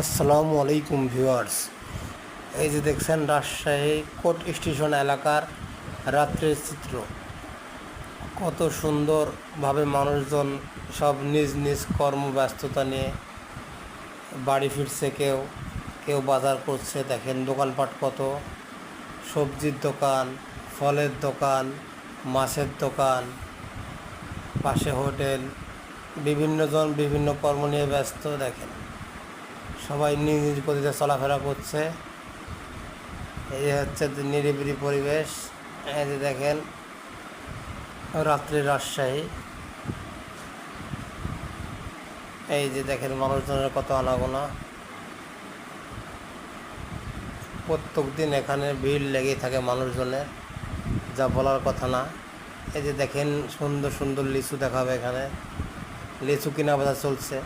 আসসালামু আলাইকুম ভিউয়ার্স। এই যে দেখছেন রাজশাহী কোর্ট স্টেশন এলাকার রাত্রের চিত্র। কত সুন্দরভাবে মানুষজন সব নিজ নিজ কর্মব্যস্ততা নিয়ে বাড়ি ফিরছে। কেউ কেউ বাজার করছে। দেখেন দোকানপাট কত, সবজির দোকান, ফলের দোকান, মাছের দোকান, পাশে হোটেল। বিভিন্ন জন বিভিন্ন কর্ম নিয়ে ব্যস্ত। দেখেন সবাই নিজ নিজ গতিতে চলাফেরা করছে। এই হচ্ছে নিরিবিলি পরিবেশ। এই যে দেখেন রাত্রে রাজশাহী। এই যে দেখেন মানুষজনের কত আনাগোনা। প্রত্যেক দিন এখানে ভিড় লেগেই থাকে মানুষজনের, যা বলার কথা না। এই যে দেখেন সুন্দর সুন্দর লিচু দেখাবে। এখানে লিচু কিনা বেচা চলছে।